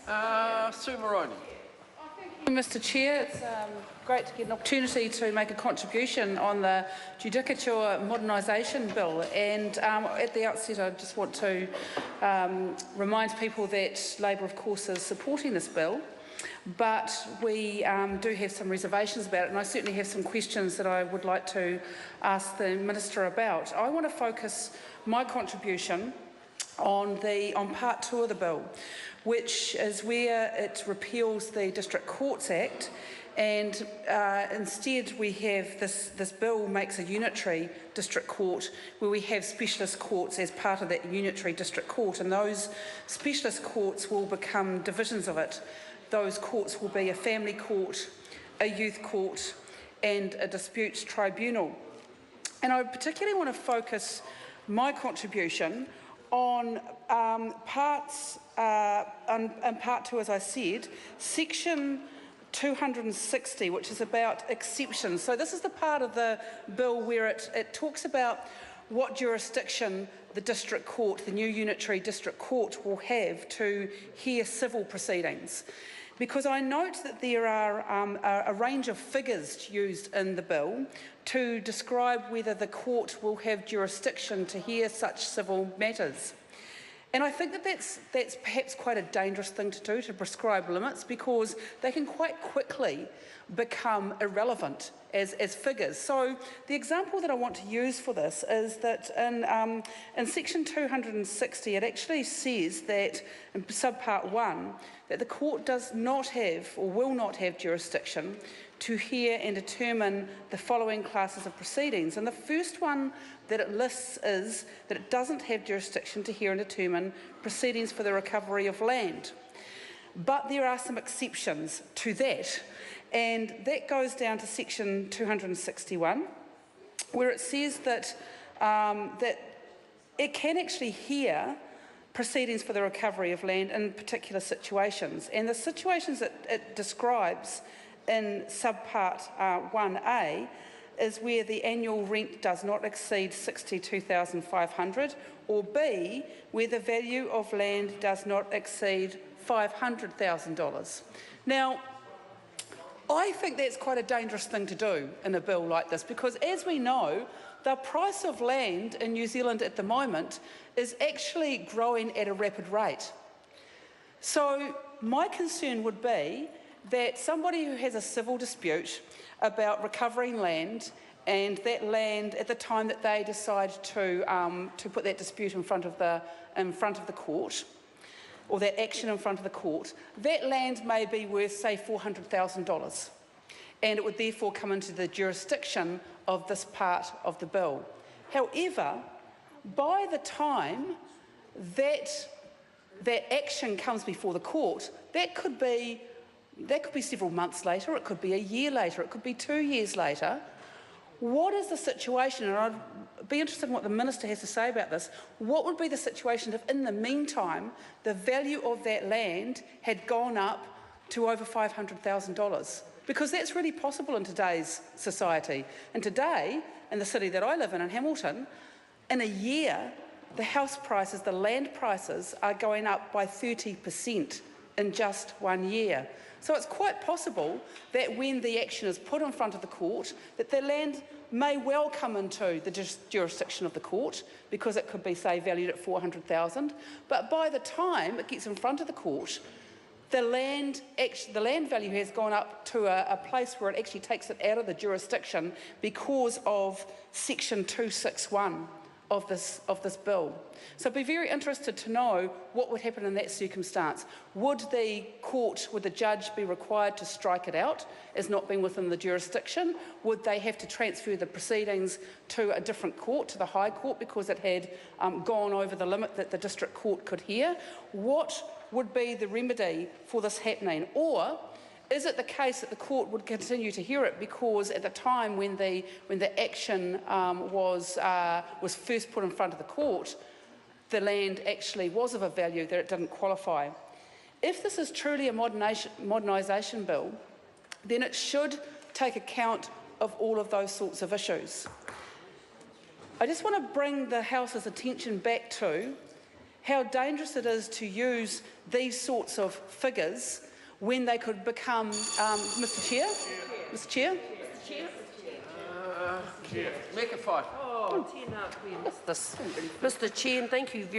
Sue Moroney. Mr Chair, it's great to get an opportunity to make a contribution on the Judicature Modernisation Bill, and at the outset I just want to remind people that Labour of course is supporting this bill, but we do have some reservations about it, and I certainly have some questions that I would like to ask the Minister about. I want to focus my contribution on part 2 of the bill, which is where it repeals the District Courts Act, and instead we have this bill makes a unitary district court where we have specialist courts as part of that unitary district court, and those specialist courts will become divisions of it. Those courts will be a family court, a youth court and a disputes tribunal. And I particularly want to focus my contribution on part 2, as I said, section 260, which is about exceptions. So this is the part of the bill where it talks about what jurisdiction the district court, the new unitary district court, will have to hear civil proceedings. Because I note that there are a range of figures used in the bill to describe whether the court will have jurisdiction to hear such civil matters. And I think that that's perhaps quite a dangerous thing to do, to prescribe limits, because they can quite quickly become irrelevant as figures. So the example that I want to use for this is that in section 260 it actually says that in subpart 1 that the court does not have or will not have jurisdiction to hear and determine the following classes of proceedings. And the first one that it lists is that it doesn't have jurisdiction to hear and determine proceedings for the recovery of land. But there are some exceptions to that, and that goes down to section 261, where it says that, that it can actually hear proceedings for the recovery of land in particular situations. And the situations that it describes in subpart 1A is where the annual rent does not exceed $62,500, or B, where the value of land does not exceed $500,000. Now, I think that's quite a dangerous thing to do in a bill like this, because as we know, the price of land in New Zealand at the moment is actually growing at a rapid rate. So my concern would be that somebody who has a civil dispute about recovering land, and that land at the time that they decide to put that dispute in front of the court, or that action in front of the court, that land may be worth, say, $400,000, and it would therefore come into the jurisdiction of this part of the bill. However, by the time that action comes before the court, that could be several months later, it could be a year later, it could be 2 years later. What is the situation, and I'd be interested in what the Minister has to say about this, what would be the situation if in the meantime the value of that land had gone up to over $500,000? Because that's really possible in today's society. And today, in the city that I live in Hamilton, in a year, the house prices, the land prices are going up by 30% in just 1 year. So it's quite possible that when the action is put in front of the court, that the land may well come into the jurisdiction of the court, because it could be, say, valued at $400,000. But by the time it gets in front of the court, the land value has gone up to a place where it actually takes it out of the jurisdiction because of section 261 of this bill. So I'd be very interested to know what would happen in that circumstance. Would the judge be required to strike it out as not being within the jurisdiction? Would they have to transfer the proceedings to a different court, to the High Court, because it had gone over the limit that the District Court could hear? What would be the remedy for this happening? Or is it the case that the court would continue to hear it because at the time when the action was first put in front of the court, the land actually was of a value that it didn't qualify? If this is truly a modernisation bill, then it should take account of all of those sorts of issues. I just want to bring the House's attention back to how dangerous it is to use these sorts of figures when they could become, Mr Chair? Mr Chair? Make a fight. Mr Chair, thank you very